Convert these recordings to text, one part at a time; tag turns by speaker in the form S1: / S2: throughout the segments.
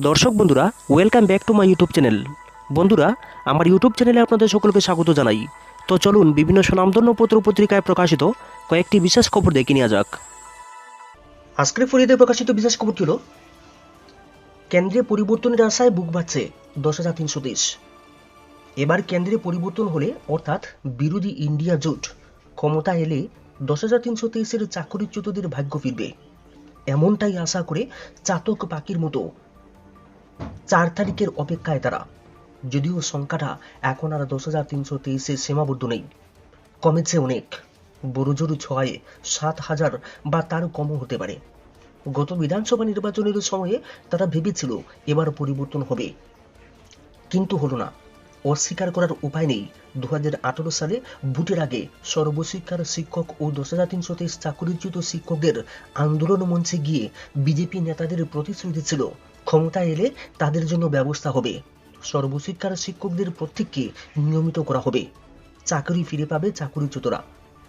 S1: দর্শক বন্ধুরা, welcome back to my YouTube channel. বন্ধুরা, আমার ইউটিউব চ্যানেলে আপনাদের সকলকে স্বাগত জানাই। তো চলুন বিভিন্ন স্বনামধন্য পত্র পত্রিকায় প্রকাশিত কয়েকটি বিশেষ খবর দেখে নেওয়া যাক। আজকের ফরিদে প্রকাশিত বিশেষ খবরটি হল, কেন্দ্রে পরিবর্তনের আশায় বুক বাজছে 10,330। এবার কেন্দ্রে পরিবর্তন হলে, অর্থাৎ বিরোধী ইন্ডিয়া জোট ক্ষমতা এলে 10,323-এর চাকরিচ্যুতদের ভাগ্য ফিরবে, এমনটাই আশা করে চাতক পাখির মতো 4 তারিখের অপেক্ষায় তারা। যদিও সংখ্যাটা এখন আর 10,323-এ সীমাবদ্ধ নেই, কমেছে অনেক। বড়জোর 6,000-7,000 বা তার কমও হতে পারে। গত বিধানসভা নির্বাচনের সময়ে তারা ভেবেছিল এবার পরিবর্তন হবে, কিন্তু হলো না। অস্বীকার করার উপায় নেই। 2018 সালে ভোটের আগে সর্বশিক্ষার শিক্ষক ও 10,323 চাকরিচ্যুত শিক্ষকদের আন্দোলন মঞ্চে গিয়ে বিজেপি নেতাদের প্রতিশ্রুতি ছিল, ক্ষমতা এলে তাদের জন্য ব্যবস্থা হবে, সর্বশিক্ষার শিক্ষকদের প্রত্যেককে নিয়মিত করা হবে, চাকরি ফিরে পাবে চাকরিচ্যুতরা।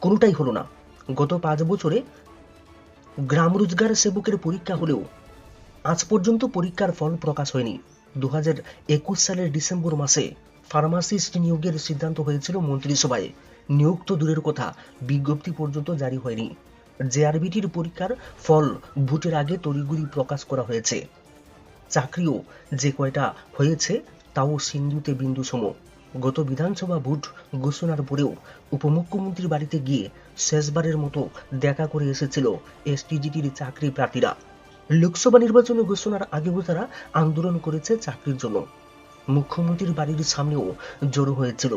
S1: কোনোটাই হলো না। গত 5 বছরে গ্রাম রোজগার সেবকের পরীক্ষা হলেও আজ পর্যন্ত পরীক্ষার ফল প্রকাশ হয়নি। 2021 সালের ডিসেম্বর মাসে ফার্মাসিস্ট নিয়োগের সিদ্ধান্ত হয়েছিল মন্ত্রিসভায়। নিয়োগ তো দূরের কথা, বিজ্ঞপ্তি পর্যন্ত জারি হয়নি। জেআরবিটির পরীক্ষার ফল ভোটের আগে তড়িঘড়ি প্রকাশ করা হয়েছে। চাকরিও যে কয়টা হয়েছে তাও সিন্ধুতে বিন্দু সম। গত বিধানসভা ভোট ঘোষণার পরেও উপমুখ্যমন্ত্রীর বাড়িতে গিয়ে শেষবারের মতো দেখা করে এসেছিল এসটিজিটির চাকরি প্রার্থীরা। লোকসভা নির্বাচন ঘোষণার আগেও তারা আন্দোলন করেছে চাকরির জন্য। মুখ্যমন্ত্রীর বাড়ির সামনেও জড়ো হয়েছিল।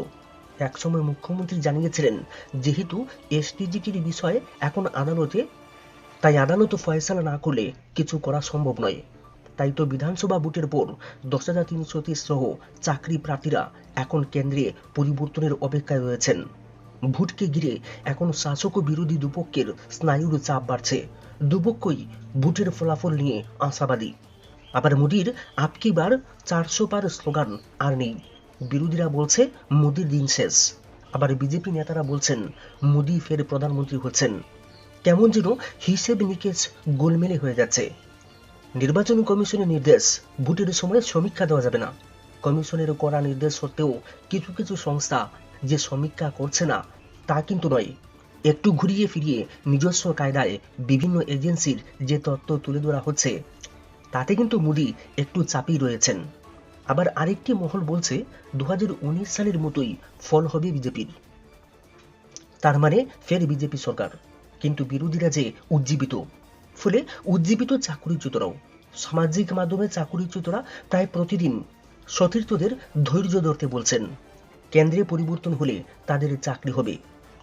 S1: একসময় মুখ্যমন্ত্রী জানিয়েছিলেন, যেহেতু এসটিজিটির বিষয়ে এখন আদালতে, তাই আদালত ফয়সালা না করলে কিছু করা সম্ভব নয়। তাই তো বিধানসভা ভোটের পর 10,330 সহ চাকরি প্রার্থীরা এখন কেন্দ্রে পরিবর্তনের অপেক্ষায় রয়েছেন। ভোটকে ঘিরে এখন শাসক ও বিরোধী দুপক্ষের স্নায়ুর চাপ বাড়ছে। দুপক্ষই ভোটের ফলাফল নিয়ে আশাবাদী। আবার মোদির আপকি বার 400 পার স্লোগান আর নেই। বিরোধীরা বলছে মোদির দিন শেষ। আবার বিজেপি নেতারা বলছেন মোদি ফের প্রধানমন্ত্রী হচ্ছেন। কেমন যেন হিসেব নিকেশ গোলমেলে হয়ে যাচ্ছে। নির্বাচন কমিশনের নির্দেশ, ভোটের সময় সমীক্ষা দেওয়া যাবে না। কমিশনের কড়া নির্দেশ সত্ত্বেও কিছু কিছু সংস্থা যে সমীক্ষা করছে না তা কিন্তু নয়। একটু ঘুরিয়ে ফিরিয়ে নিজস্ব কায়দায় বিভিন্ন এজেন্সির যে তথ্য তুলে ধরা হচ্ছে, তাতে কিন্তু মোদি একটু চাপেই রয়েছেন। আবার আরেকটি মহল বলছে 2019 সালের মতোই ফল হবে বিজেপির, তার মানে ফের বিজেপি সরকার। কিন্তু বিরোধীরা যে উজ্জীবিত, ফলে উজ্জীবিত চাকরিচ্যুতরাও। সামাজিক মাধ্যমে চাকরিচ্যুতরা প্রায় প্রতিদিন সতীর্থদের ধৈর্য ধরতে বলছেন। কেন্দ্রে পরিবর্তন হলে তাদের চাকরি হবে।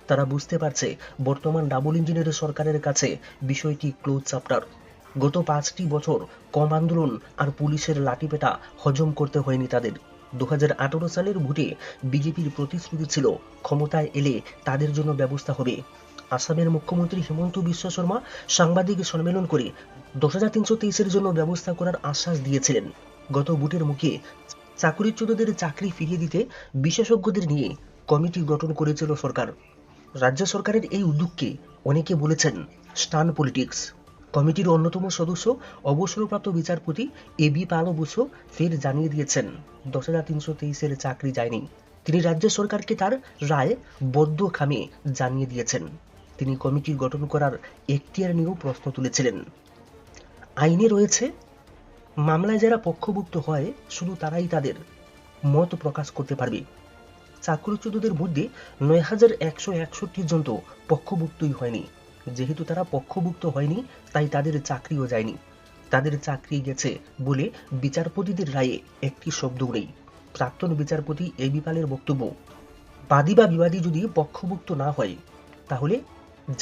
S1: তারা বুঝতে পারছে বর্তমান ডাবল ইঞ্জিনের সরকারের কাছে বিষয়টি ক্লোজ চ্যাপ্টার। গত 5টি বছর কম আন্দোলন আর পুলিশের লাঠিপেটা হজম করতে হয়নি তাদের। 2018 সালের ভোটে বিজেপির প্রতিশ্রুতি ছিল, ক্ষমতায় এলে তাদের জন্য ব্যবস্থা হবে। আসামের মুখ্যমন্ত্রী হিমন্ত বিশ্ব শর্মা সাংবাদিক সম্মেলন করে 10,323-এর জন্য ব্যবস্থা করার আশ্বাস দিয়েছিলেন। গত ভোটের মুখে চাকরিচ্যুতদের চাকরি ফিরিয়ে দিতে বিশেষজ্ঞদের নিয়ে কমিটি গঠন করেছিল সরকার। রাজ্য সরকারের এই উদ্যোগকে অনেকে বলেছেন স্টান পলিটিক্স। কমিটির অন্যতম সদস্য অবসরপ্রাপ্ত বিচারপতি এবি পাল বসু ফের জানিয়ে দিয়েছেন 10,323-এর চাকরি যায়নি। তিনি রাজ্য সরকারকে তার রায় বদ্ধ খামে জানিয়ে দিয়েছেন। তিনি কমিটি গঠন করার এখতিয়ার নিয়েও প্রশ্ন তুলেছিলেন। আইনে রয়েছে, মামলায় যারা পক্ষভুক্ত হয় শুধু তারাই তাদের মত প্রকাশ করতে পারবে। চাকরিচ্যুতদের মধ্যে 9,161 জন তো পক্ষভুক্তই হয়নি। যেহেতু তারা পক্ষভুক্ত হয়নি, তাই তাদের চাকরিও যায়নি। তাদের চাকরি গেছে বলে বিচারপতিদের রায়ে একটি শব্দও নেই। প্রাক্তন বিচারপতি এবি পালের বক্তব্য, বাদী বা বিবাদী যদি পক্ষভুক্ত না হয় তাহলে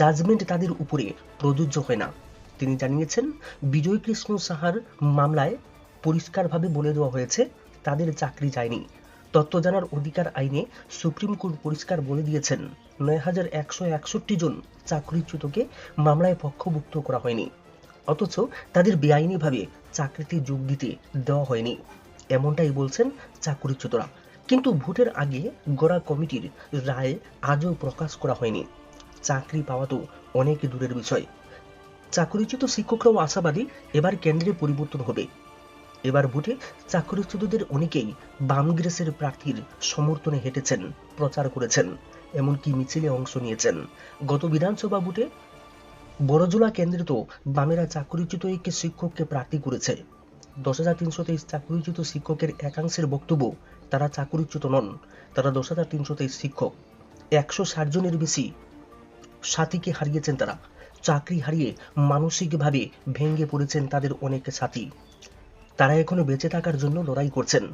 S1: জাজমেন্ট তাদের উপরে প্রযোজ্য হয় না। তিনি জানিয়েছেন, বিজয় কৃষ্ণ সাহার মামলায় পরিষ্কারভাবে বলে দেওয়া হয়েছে তাদের চাকরি যায়নি। তথ্য জানার অধিকার আইনে সুপ্রিম কোর্ট পরিষ্কার বলে দিয়েছেন 9,161 জন চাকরিচ্যুতকে মামলায় পক্ষভুক্ত করা হয়নি, অথচ তাদের বেআইনিভাবে চাকরিতে যোগ দিতে দেওয়া হয়নি, এমনটাই বলছেন চাকরিচ্যুতরা। কিন্তু ভোটের আগে গড়া কমিটির রায় আজও প্রকাশ করা হয়নি। চাকরি পাওয়া তো অনেক দূরের বিষয়। চাকরিচ্যুত শিক্ষকরাও আশাবাদী এবার কেন্দ্রে পরিবর্তন হবে। এবার ভোটে চাকরিচ্যুতদের অনেকেই বামগ্রেসের প্রার্থীর সমর্থনে হেঁটেছেন, প্রচার করেছেন, এমনকি মিছিলে অংশ নিয়েছেন। গত বিধানসভা ভোটে বড়জোলা কেন্দ্রে তো বামেরা চাকরিচ্যুত এক শিক্ষককে প্রার্থী করেছে। 10,323 চাকরিচ্যুত শিক্ষকের একাংশের বক্তব্য তারা চাকরিচ্যুত নন, তারা 10,323 শিক্ষক। 160 জনের বেশি সাথীকে হারিয়েছেন তারা। চাকরি হারিয়ে মানসিকভাবে ভেঙে পড়েছেন তাদের অনেক সাথী। তারা এখনো বেঁচে থাকার জন্য লড়াই করছেন।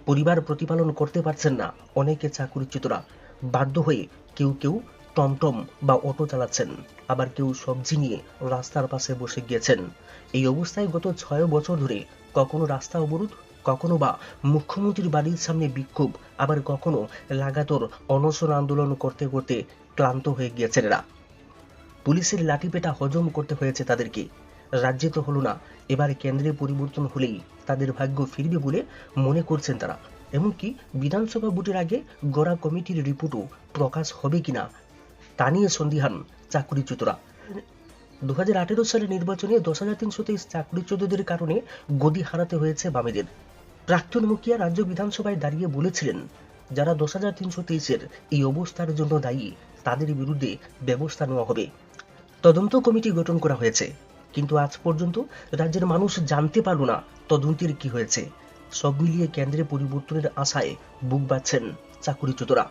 S1: পরিবার প্রতিপালন করতে পারছেন না অনেকে চাকরিচ্যুতরা। বাধ্য হয়ে কেউ কেউ টমটম বা অটো চালাচ্ছেন, আবার কেউ সবজি নিয়ে রাস্তার পাশে বসে গিয়েছেন। এই অবস্থায় গত 6 বছর ধরে কখনো রাস্তা অবরোধ, কখনো বা মুখ্যমন্ত্রীর বাড়ির সামনে বিক্ষোভ, আবার কখনো লাগাতার অনশন আন্দোলন করতে করতে ক্লান্ত হয়ে গিয়েছেন এরা। পুলিশের লাঠিপেটা হজম করতে হয়েছে তাদেরকে। রাজ্যে তো হলো না, এবার কেন্দ্রে পরিবর্তন হলেই তাদের ভাগ্য ফিরবে বলে মনে করছেন তারা। এমনকি বিধানসভা ভোটের আগে গড়া কমিটির রিপোর্টও প্রকাশ হবে কিনা তা নিয়ে সন্দিহান চাকরিচ্যুতরা। 2018 সালের নির্বাচনে 10,323 চাকরিচ্যুতদের কারণে গদি হারাতে হয়েছে বামেদের। প্রাক্তন মুখিয়া রাজ্য বিধানসভায় দাঁড়িয়ে বলেছিলেন, যারা 10,323-এর এই অবস্থার জন্য দায়ী তাদের বিরুদ্ধে ব্যবস্থা নেওয়া হবে। তদন্ত কমিটি গঠন করা হয়েছে, কিন্তু আজ পর্যন্ত রাজ্যের মানুষ জানতে পারল না তদন্তের কি হয়েছে। সব মিলিয়ে কেন্দ্রে পরিবর্তনের আশায় বুক বাঁধছেন চাকরিচ্যুতরা।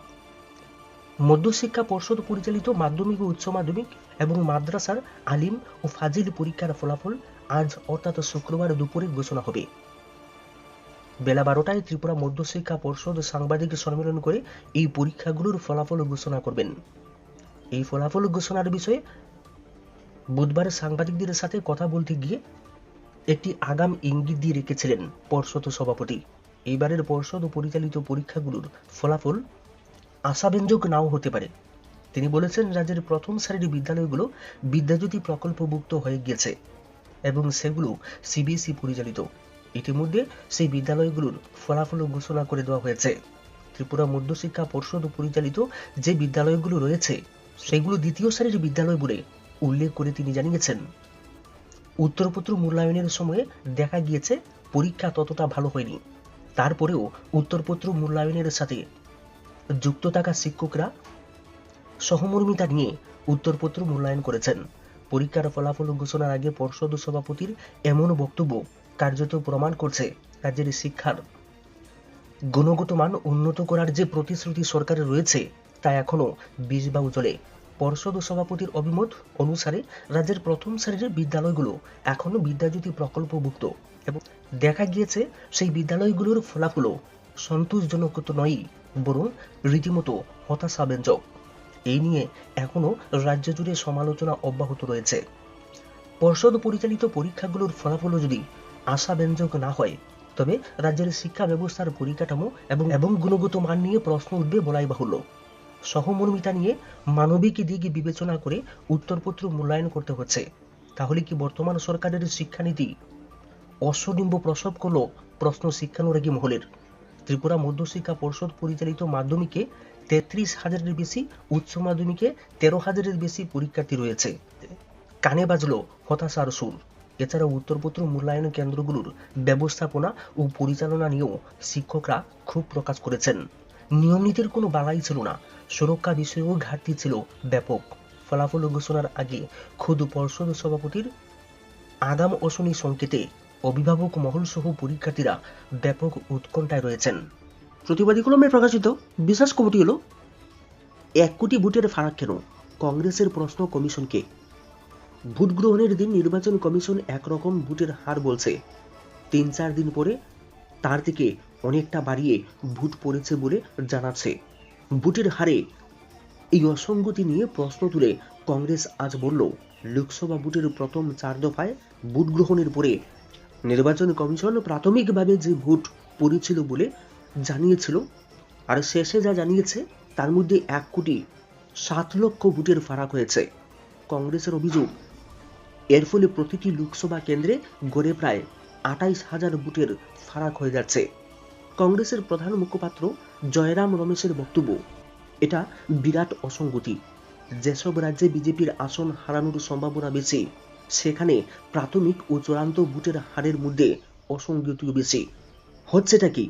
S1: মধ্যশিক্ষা পর্ষদ পরিচালিত মাধ্যমিক ও উচ্চ মাধ্যমিক এবং মাদ্রাসার আলিম ও ফাজিল পরীক্ষার ফলাফল আজ অর্থাৎ শুক্রবার দুপুরে ঘোষণা হবে। বেলা 12টায় ত্রিপুরা মধ্যশিক্ষা পর্ষদ সাংবাদিক সম্মেলন করে এই পরীক্ষাগুলোর ফলাফল ঘোষণা করবেন। এই ফলাফল ঘোষণার বিষয়ে বুধবার সাংবাদিকদের সাথে কথা বলতে গিয়ে একটি আগাম ইঙ্গিত দিয়ে রেখেছিলেন পর্ষদ সভাপতি। এইবারের পর্ষদ পরিচালিত পরীক্ষাগুলোর ফলাফল আশাব্যঞ্জক নাও হতে পারে। তিনি বলেছেন, রাজ্যের প্রথম সারির বিদ্যালয়গুলো বিদ্যাজ্যোতি প্রকল্পভুক্ত হয়ে গিয়েছে এবং সেগুলো সিবিএসই পরিচালিত। ইতিমধ্যে সেই বিদ্যালয়গুলোর ফলাফল ঘোষণা করে দেওয়া হয়েছে। ত্রিপুরা মধ্যশিক্ষা পর্ষদ পরিচালিত যে বিদ্যালয়গুলো রয়েছে সেগুলো দ্বিতীয় সারির বিদ্যালয় বলে উল্লেখ করে তিনি জানিয়েছেন, উত্তরপত্র মূল্যায়নের সময়ে দেখা গিয়েছে পরীক্ষা ততটা ভালো হয়নি। তারপরেও উত্তরপত্র মূল্যায়নের সাথে যুক্ত থাকা শিক্ষকরা সহমর্মিতা নিয়ে উত্তরপত্র মূল্যায়ন করেছেন। পরীক্ষার ফলাফল ঘোষণার আগে পর্ষদ সভাপতির এমন বক্তব্য কার্যত প্রমাণ করছে রাজ্যের শিক্ষার গুণগত মান উন্নত করার যে প্রতিশ্রুতি সরকারের রয়েছে তা এখনো বিষবাউ জলে। পর্ষদ সভাপতির অভিমত অনুসারে রাজ্যের প্রথম সারির বিদ্যালয়গুলো এখনো বিদ্যাজ্যোতি প্রকল্পভুক্ত এবং দেখা গিয়েছে সেই বিদ্যালয়গুলোর ফলাফলও সন্তোষজনক তো নয়, বরং রীতিমতো হতাশাব্যঞ্জক। এই নিয়ে এখনো রাজ্য জুড়ে সমালোচনা অব্যাহত রয়েছে। পর্ষদ পরিচালিত পরীক্ষাগুলোর ফলাফল যদি আশাব্যঞ্জক না হয়, তবে রাজ্যের শিক্ষা ব্যবস্থার পরিকাঠামো এবং গুণগত মান নিয়ে প্রশ্ন উঠবে বলাই বাহুল্য। সহমর্মিতা নিয়ে মানবিক দিক বিবেচনা করে উত্তরপত্র মূল্যায়ন করতে হচ্ছে। তাহলে কি বর্তমান সরকারের শিক্ষানীতি অশ্বডিম্ব প্রসব করল? প্রশ্ন শিক্ষানুরাগী মহলের। ত্রিপুরা মধ্যশিক্ষা পর্ষদ পরিচালিত মাধ্যমিকে 33,000-এর বেশি, উচ্চ মাধ্যমিকে 13,000-এর বেশি পরীক্ষার্থী রয়েছে। কানে বাজলো হতাশার সুর। এছাড়া উত্তরপত্র মূল্যায়ন কেন্দ্রগুলোর ব্যবস্থাপনা ও পরিচালনা নিয়েও শিক্ষকরা ক্ষোভ প্রকাশ করেছেন। নিয়মনীতির কোনো বালাই ছিল না, সুরক্ষা বিষয়েও ঘাটতি ছিল ব্যাপক। ফলাফল ঘোষণার আগে খুদ পর্ষদ সভাপতির আগাম অশনি সংকেতে অভিভাবক মহল সহ পরীক্ষার্থীরা ব্যাপক উৎকণ্ঠায় রয়েছেন। প্রতিবাদী কলমে প্রকাশিত বিশেষ খবরটি হলো, 1 কোটি ভোটের ফারাক কেন? কংগ্রেসের প্রশ্ন কমিশনকে। ভোট গ্রহণের দিন নির্বাচন কমিশন একরকম ভোটের হার বলছে, 3-4 দিন পরে তার থেকে অনেকটা বাড়িয়ে ভোট পড়েছে বলে জানাচ্ছে। ভোটের হারে এই অসঙ্গতি নিয়ে প্রশ্ন তুলে কংগ্রেস আজ বলল, লোকসভা ভোটের প্রথম 4 দফায় ভোট গ্রহণের পরে নির্বাচন কমিশন প্রাথমিকভাবে যে ভোট পড়েছিল বলে জানিয়েছিল, আর শেষে যা জানিয়েছে তার মধ্যে 1,07,00,000 ভোটের ফারাক হয়েছে। কংগ্রেসের অভিযোগ, এর ফলে প্রতিটি লোকসভা কেন্দ্রে গড়ে প্রায় 28,000 ভোটের ফারাক হয়ে যাচ্ছে। কংগ্রেসের প্রধান মুখপাত্র জয়রাম রমেশের বক্তব্য, এটা বিরাট অসঙ্গতি। যেসব রাজ্যে বিজেপির আসন হারানোর সম্ভাবনা বেশি, সেখানে প্রাথমিক ও চূড়ান্ত ভোটের হারের মধ্যে অসঙ্গতিও বেশি। হচ্ছেটা কি?